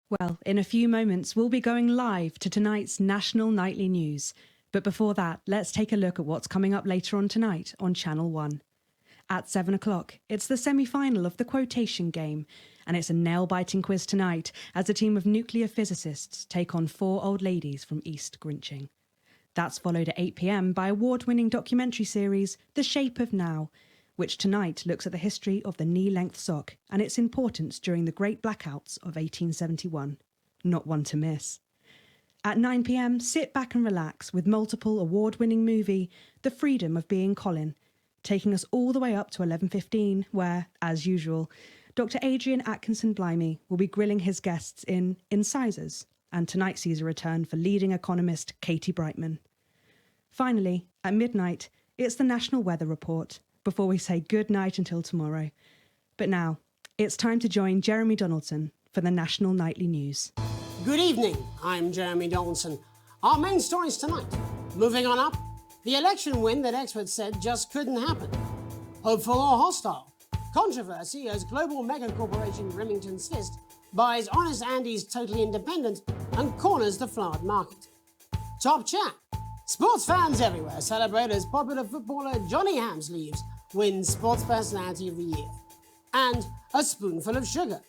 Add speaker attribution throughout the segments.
Speaker 1: Well, in a few moments, we'll be going live to tonight's National Nightly News. But before that, let's take a look at what's coming up later on tonight on Channel 1. At 7 o'clock, it's the semi-final of the quotation game, and it's a nail-biting quiz tonight as a team of nuclear physicists take on 4 old ladies from East Grinching. That's followed at 8 p.m. by award-winning documentary series The Shape of Now, which tonight looks at the history of the knee-length sock and its importance during the Great Blackouts of 1871. Not one to miss. At 9 p.m, sit back and relax with multiple award-winning movie The Freedom of Being Colin, taking us all the way up to 11:15, where, as usual, Dr. Adrian Atkinson-Blimey will be grilling his guests in Incisors, and tonight sees a return for leading economist Katie Brightman. Finally, at midnight, it's the National Weather Report, before we say good night until tomorrow. But now, it's time to join Jeremy Donaldson for the National Nightly News.
Speaker 2: Good evening, I'm Jeremy Donaldson. Our main stories tonight. Moving on up, the election win that experts said just couldn't happen. Hopeful or hostile? Controversy as global mega corporation Remington's Fist buys Honest Andy's Totally Independent and corners the flowered market. Top chat. Sports fans everywhere celebrate as popular footballer Johnny Hamsleeves wins Sports Personality of the Year. And a spoonful of sugar.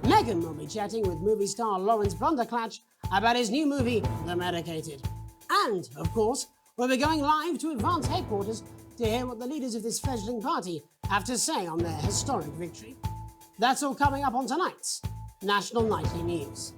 Speaker 2: Meghan will be chatting with movie star Lawrence Blunderclatch about his new movie, The Medicated. And, of course, we'll be going live to Advance headquarters to hear what the leaders of this fledgling party have to say on their historic victory. That's all coming up on tonight's National Nightly News.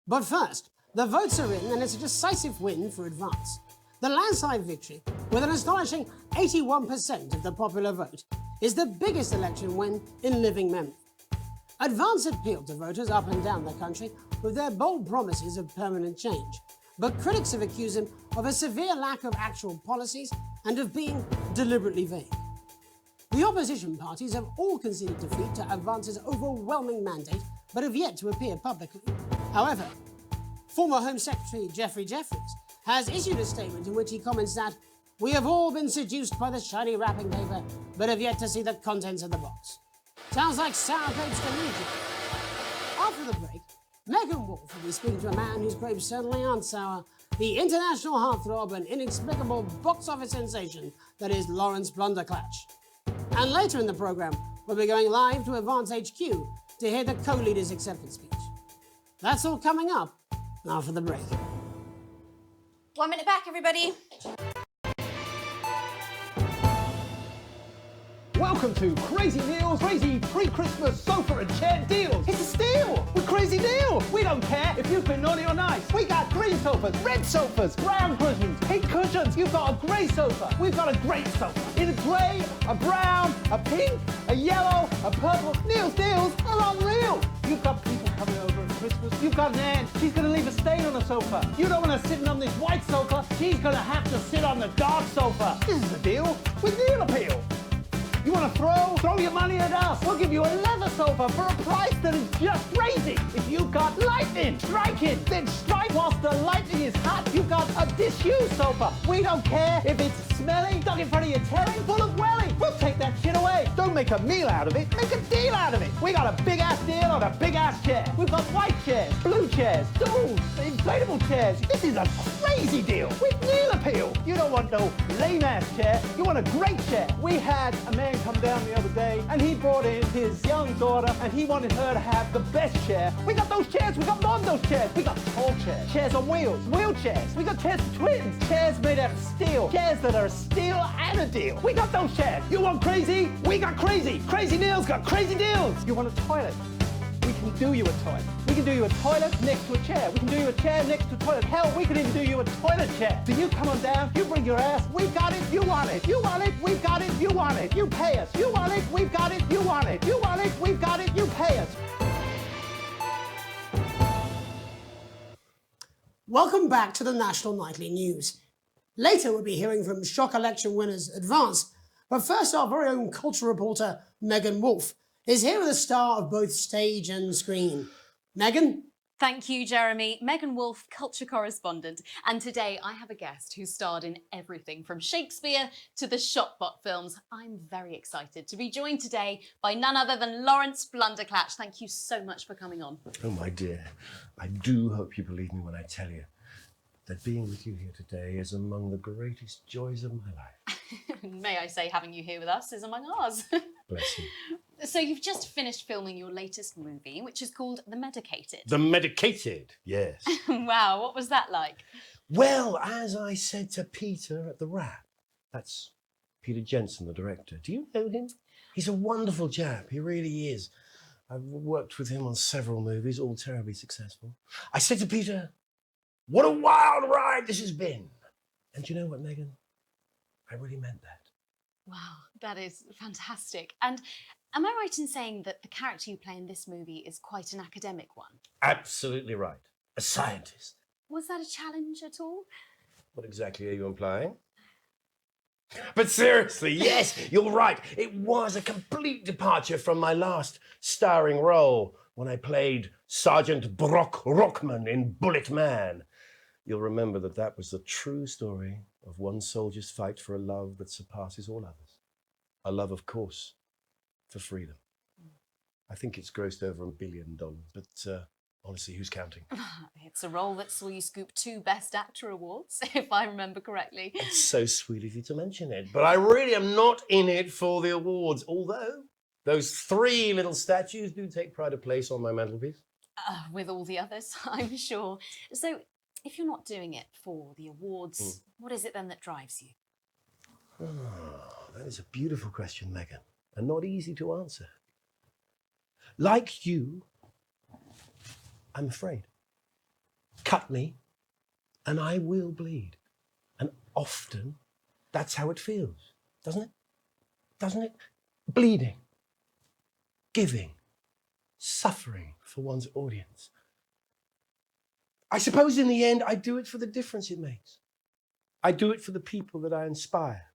Speaker 2: But first, the votes are in and it's a decisive win for Advance. The landslide victory, with an astonishing 81% of the popular vote, is the biggest election win in living memory. Advance appealed to voters up and down the country with their bold promises of permanent change, but critics have accused him of a severe lack of actual policies and of being deliberately vague. The opposition parties have all conceded defeat to Advance's overwhelming mandate, but have yet to appear publicly. However, former Home Secretary Geoffrey Jeffries has issued a statement in which he comments that we have all been seduced by the shiny wrapping paper, but have yet to see the contents of the box. Sounds like sour grapes to me. After the break, Megan Wolf will be speaking to a man whose grapes certainly aren't sour, the international heartthrob and inexplicable box office sensation that is Lawrence Blunderclatch. And later in the program, we'll be going live to Advance HQ to hear the co-leader's acceptance speech. That's all coming up after the break.
Speaker 3: 1 minute back, everybody.
Speaker 4: Welcome to Crazy Neil's crazy pre-Christmas sofa and chair deals. It's a steal with Crazy Neil. We don't care if you've been naughty or nice. We got green sofas, red sofas, brown cushions, pink cushions. You've got a grey sofa. We've got a great sofa. In a grey, a brown, a pink, a yellow, a purple. Neil's deals are unreal. You've got people coming over at Christmas. You've got an aunt. She's going to leave a stain on the sofa. You don't want her sitting on this white sofa. She's going to have to sit on the dark sofa. This is the deal with Neil Appeal. You want to throw? Throw your money at us. We'll give you a leather sofa for a price that is just crazy. If you've got lightning, strike it. Then strike whilst the lightning is hot. You've got a disused sofa. We don't care if it's smelly, stuck in front of your telly, full of welly. We'll take that shit away. Don't make a meal out of it. Make a deal out of it. We got a big-ass deal on a big-ass chair. We've got white chairs, blue chairs, stools, inflatable chairs. This is a crazy deal with Neil Appeal. You don't want no lame-ass chair. You want a great chair. We had a man come down the other day and he brought in his young daughter and he wanted her to have the best chair. We got those chairs. We got more than those chairs. We got tall chairs, chairs on wheels, wheelchairs. We got chairs for twins, chairs made out of steel, chairs that are a steal and a deal. We got those chairs. You want crazy? We got crazy. Crazy Neil's got crazy deals. You want a toilet? We can do you a toilet. We can do you a toilet next to a chair. We can do you a chair next to a toilet. Hell, we can even do you a toilet chair. So you come on down, you bring your ass, we got it, you want it. You want it, we've got it, you want it. You pay us. You want it, we've got it, you want it. You want it, we've got it, you pay us.
Speaker 2: Welcome back to the National Nightly News. Later we'll be hearing from shock election winners Advance, but first our very own culture reporter Megan Wolfe is here with a star of both stage and screen. Megan?
Speaker 5: Thank you, Jeremy. Megan Wolfe, culture correspondent. And today I have a guest who starred in everything from Shakespeare to the Shotbot films. I'm very excited to be joined today by none other than Lawrence Blunderclatch. Thank you so much for coming on.
Speaker 6: Oh, my dear, I do hope you believe me when I tell you that being with you here today is among the greatest joys of my life.
Speaker 5: May I say, having you here with us is among ours.
Speaker 6: Bless you.
Speaker 5: So you've just finished filming your latest movie, which is called The Medicated.
Speaker 6: The Medicated, yes.
Speaker 5: Wow, what was that like?
Speaker 6: Well, as I said to Peter at the Wrap, that's Peter Jensen, the director. Do you know him? He's a wonderful chap, he really is. I've worked with him on several movies, all terribly successful. I said to Peter, what a wild ride this has been. And you know what, Megan? I really meant that.
Speaker 5: Wow, that is fantastic. And am I right in saying that the character you play in this movie is quite an academic one?
Speaker 6: Absolutely right. A scientist.
Speaker 5: Was that a challenge at all?
Speaker 6: What exactly are you implying? But seriously, yes, you're right. It was a complete departure from my last starring role when I played Sergeant Brock Rockman in Bullet Man. You'll remember that that was the true story of one soldier's fight for a love that surpasses all others. A love, of course, for freedom. I think it's grossed over $1 billion, but honestly, who's counting?
Speaker 5: It's a role that saw you scoop 2 Best Actor awards, if I remember correctly.
Speaker 6: It's so sweet of you to mention it, but I really am not in it for the awards, although those 3 little statues do take pride of place on my mantelpiece.
Speaker 5: With all the others, I'm sure. So, if you're not doing it for the awards, what is it then that drives you?
Speaker 6: Oh, that is a beautiful question, Megan, and not easy to answer. Like you, I'm afraid. Cut me, and I will bleed. And often, that's how it feels, doesn't it? Doesn't it? Bleeding, giving, suffering for one's audience. I suppose in the end, I do it for the difference it makes. I do it for the people that I inspire,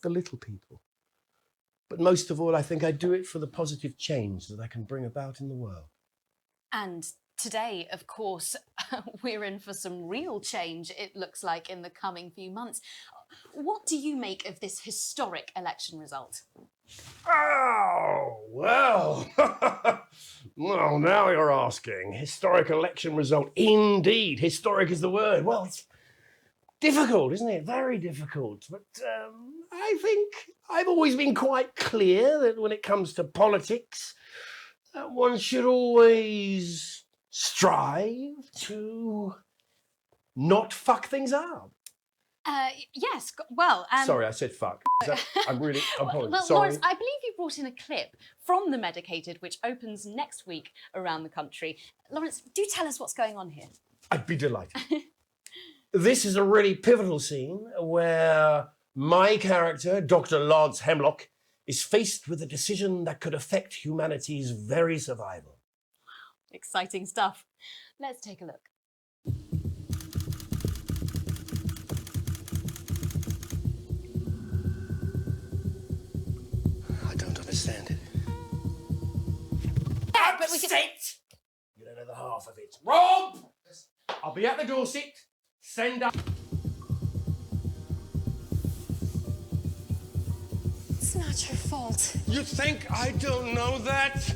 Speaker 6: the little people. But most of all, I think I do it for the positive change that I can bring about in the world.
Speaker 5: And today, of course, we're in for some real change, it looks like, in the coming few months. What do you make of this historic election result?
Speaker 6: Oh, well. Well, now you're asking. Historic election result. Indeed, historic is the word. Well, it's difficult, isn't it? Very difficult. But I think I've always been quite clear that when it comes to politics, one should always strive to not fuck things up.
Speaker 5: Yes, well...
Speaker 6: Sorry, I said fuck. I'm really...
Speaker 5: Well,
Speaker 6: sorry.
Speaker 5: Lawrence, I believe you brought in a clip from The Medicated, which opens next week around the country. Lawrence, do tell us what's going on here.
Speaker 6: I'd be delighted. This is a really pivotal scene where my character, Dr. Lance Hemlock, is faced with a decision that could affect humanity's very survival.
Speaker 5: Exciting stuff. Let's take a look.
Speaker 6: I don't understand it.
Speaker 5: But we can...
Speaker 6: You don't know the half of it. Rob! I'll be at the Dorset. Send up.
Speaker 7: It's not your fault.
Speaker 6: You think I don't know that?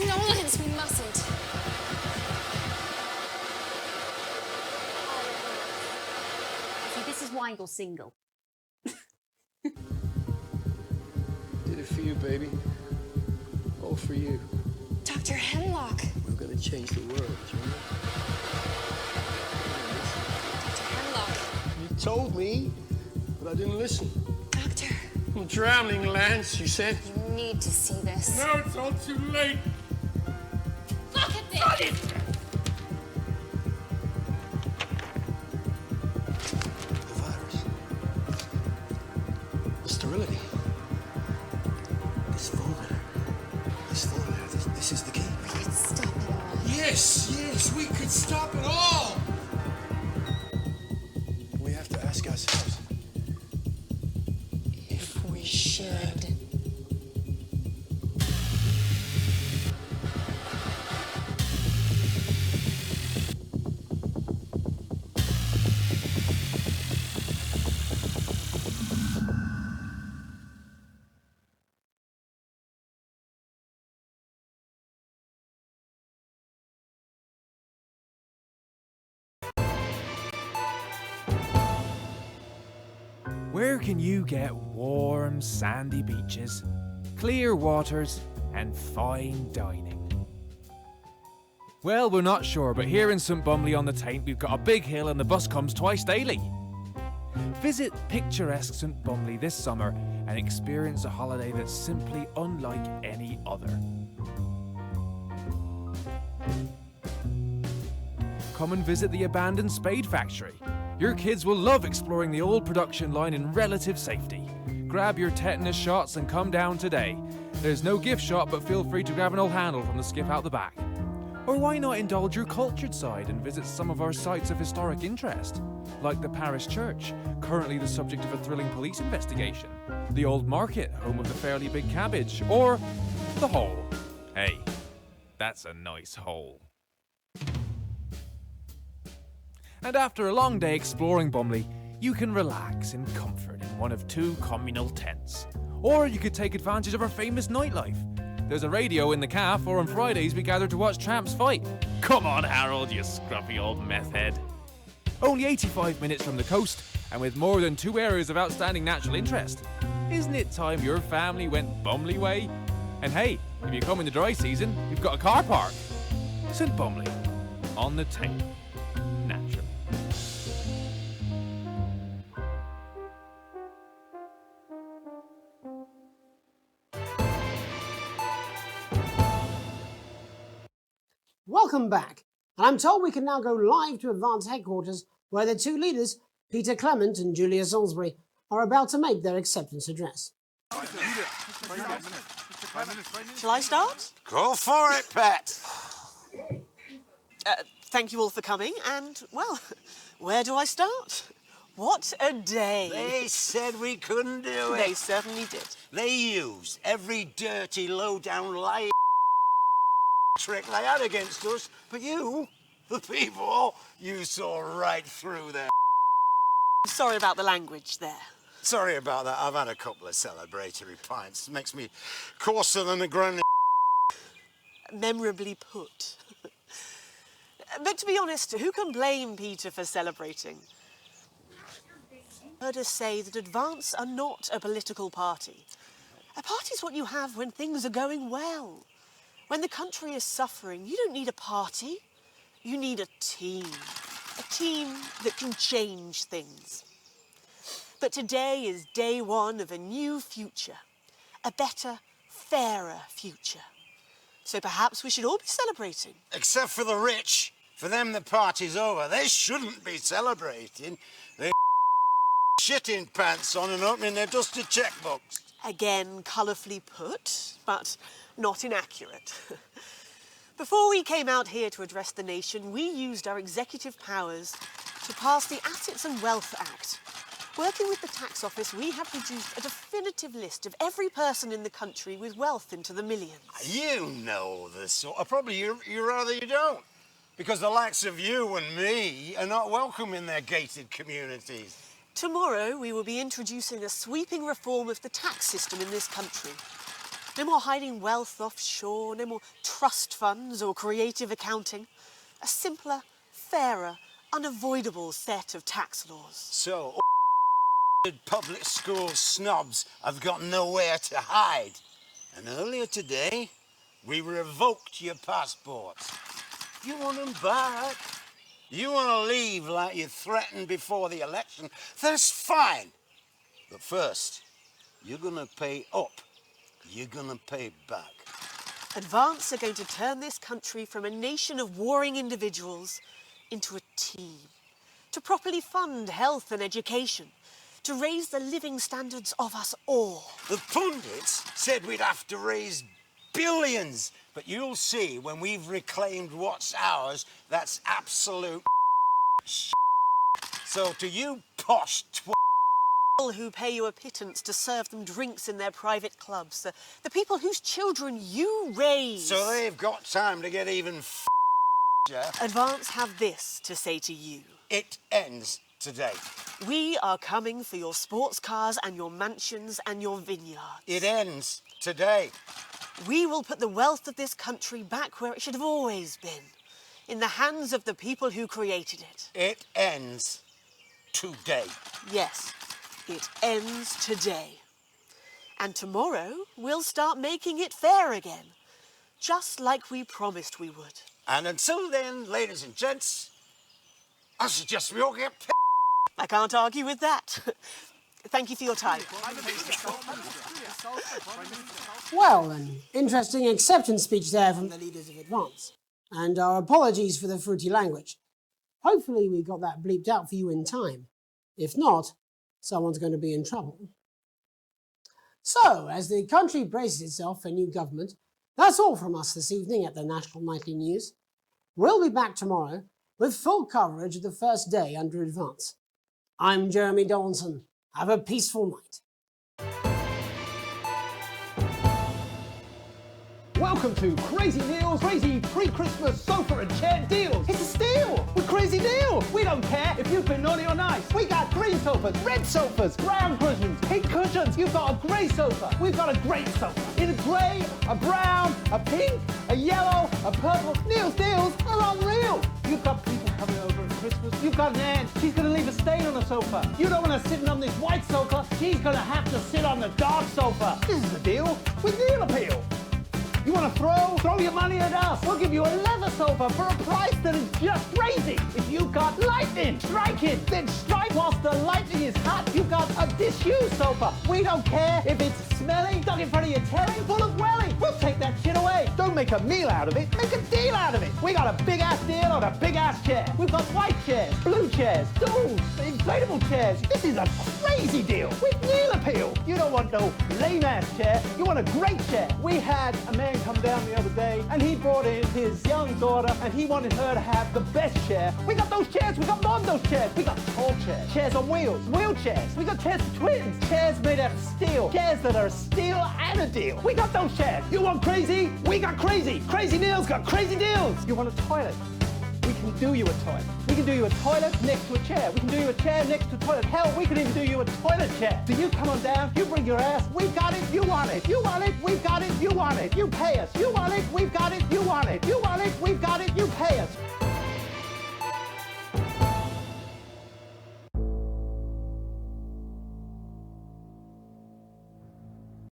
Speaker 7: Nolans, we mustn't.
Speaker 5: See, this is why you're single.
Speaker 8: Did it for you, baby. All for you.
Speaker 7: Dr. Hemlock.
Speaker 8: We're gonna change the world, Junior.
Speaker 7: Dr. Hemlock.
Speaker 8: You told me, but I didn't listen.
Speaker 7: Doctor,
Speaker 8: I'm drowning, Lance, you said.
Speaker 7: you need to see this.
Speaker 8: No, it's all too late.
Speaker 7: Look at this!
Speaker 8: The virus. The sterility. This folder. This is the key.
Speaker 7: It's
Speaker 8: wish we could stop it all. We have to ask ourselves if we should.
Speaker 9: Where can you get warm, sandy beaches, clear waters, and fine dining? Well, we're not sure, but here in St Bumley on the Taint, we've got a big hill and the bus comes twice daily. Visit picturesque St Bumley this summer and experience a holiday that's simply unlike any other. Come and visit the abandoned Spade Factory. Your kids will love exploring the old production line in relative safety. Grab your tetanus shots and come down today. There's no gift shop, but feel free to grab an old handle from the skip out the back. Or why not indulge your cultured side and visit some of our sites of historic interest, like the parish church, currently the subject of a thrilling police investigation, the old market, home of the fairly big cabbage, or the Hole. Hey, that's a nice hole. And after a long day exploring Bumley, you can relax in comfort in one of 2 communal tents. Or you could take advantage of our famous nightlife. There's a radio in the calf, or on Fridays we gather to watch tramps fight. Come on, Harold, you scruffy old meth head. Only 85 minutes from the coast, and with more than 2 areas of outstanding natural interest. Isn't it time your family went Bumley way? And hey, if you come in the dry season, you've got a car park. St Bumley, on the Taint, naturally.
Speaker 2: Welcome back. And I'm told we can now go live to Advance headquarters, where the 2 leaders, Peter Clement and Julia Salisbury, are about to make their acceptance address.
Speaker 10: Shall I start?
Speaker 11: Go for it, Pet.
Speaker 10: Thank you all for coming, and, well, where do I start? What a day.
Speaker 11: They said we couldn't do it.
Speaker 10: They certainly did.
Speaker 11: They used every dirty, low-down, lying trick they had against us, but you, the people, you saw right through their
Speaker 10: Sorry about the language there.
Speaker 11: Sorry about that. I've had a couple of celebratory pints. Makes me coarser than a granny.
Speaker 10: Memorably put. But to be honest, who can blame Peter for celebrating? Heard us say that Advance are not a political party. A party's what you have when things are going well. When the country is suffering, you don't need a party. You need a team. A team that can change things. But today is day 1 of a new future. A better, fairer future. So perhaps we should all be celebrating.
Speaker 11: Except for the rich. For them, the party's over. They shouldn't be celebrating. They're shitting pants on and opening their dusty checkbooks.
Speaker 10: Again, colourfully put, but not inaccurate. Before we came out here to address the nation, we used our executive powers to pass the Assets and Wealth Act. Working with the tax office, we have produced a definitive list of every person in the country with wealth into the millions.
Speaker 11: You know the sort. Probably you rather you don't. Because the likes of you and me are not welcome in their gated communities.
Speaker 10: Tomorrow, we will be introducing a sweeping reform of the tax system in this country. No more hiding wealth offshore, no more trust funds or creative accounting. A simpler, fairer, unavoidable set of tax laws.
Speaker 11: So, public school snobs have got nowhere to hide. And earlier today, we revoked your passports. You want them back? You want to leave like you threatened before the election? That's fine. But first, you're going to pay up. You're going to pay back.
Speaker 10: Advance are going to turn this country from a nation of warring individuals into a team. To properly fund health and education. To raise the living standards of us all.
Speaker 11: The pundits said we'd have to raise billions. But you'll see when we've reclaimed what's ours, that's absolute So to you posh
Speaker 10: People who pay you a pittance to serve them drinks in their private clubs, the people whose children you raise.
Speaker 11: So they've got time to get even yeah?
Speaker 10: Advance have this to say to you.
Speaker 11: It ends today.
Speaker 10: We are coming for your sports cars and your mansions and your vineyards.
Speaker 11: It ends today.
Speaker 10: We will put the wealth of this country back where it should have always been, in the hands of the people who created it.
Speaker 11: It ends today.
Speaker 10: Yes, it ends today. And tomorrow, we'll start making it fair again, just like we promised we would.
Speaker 11: And until then, ladies and gents, I suggest we all get
Speaker 10: I can't argue with that. Thank you for your time.
Speaker 2: Well, an interesting acceptance speech there from the leaders of Advance. And our apologies for the fruity language. Hopefully we got that bleeped out for you in time. If not, someone's going to be in trouble. So, as the country braces itself for new government, that's all from us this evening at the National Nightly News. We'll be back tomorrow with full coverage of the first day under Advance. I'm Jeremy Donaldson. Have a peaceful night.
Speaker 4: Welcome to Crazy Neil's crazy pre-Christmas sofa and chair deals. It's a steal with Crazy Neil. We don't care if you've been naughty or nice. We got green sofas, red sofas, brown cushions, pink cushions. You've got a grey sofa. We've got a great sofa in a grey, a brown, a pink, a yellow, a purple. Neil's deals are unreal. You've got people coming over at Christmas. You've got an aunt. She's going to leave a stain on the sofa. You don't want her sitting on this white sofa. She's going to have to sit on the dark sofa. This is the deal with Neil Appeal. You want to throw? Throw your money at us. We'll give you a leather sofa for a price that is just crazy. If you've got lightning, strike it. Then strike whilst the lightning is hot. You've got a disused sofa. We don't care if it's smelly, stuck in front of your telly, full of welly. We'll take that shit away. Don't make a meal out of it. Make a deal out of it. We got a big-ass deal on a big-ass chair. We've got white chairs, blue chairs, stools, inflatable chairs. This is a crazy deal with Neil Appeal. You don't want no lame-ass chair. You want a great chair. We had a man come down the other day and he brought in his young daughter and he wanted her to have the best chair. We got those chairs. We got more than those chairs. We got tall chairs, chairs on wheels, wheelchairs. We got chairs for twins, chairs made out of steel, chairs that are a steal and a deal. We got those chairs. You want crazy? We got crazy. Crazy Neil's got crazy deals. You want a toilet? We can do you a toilet. We can do you a toilet next to a chair. We can do you a chair next to a toilet. Hell, we can even do you a toilet chair. So you come on down, you bring your ass, we got it, you want it. You want it, we've got it, you want it. You pay us. You want it, we've got it, you want it. You want it, we've got it, you pay us.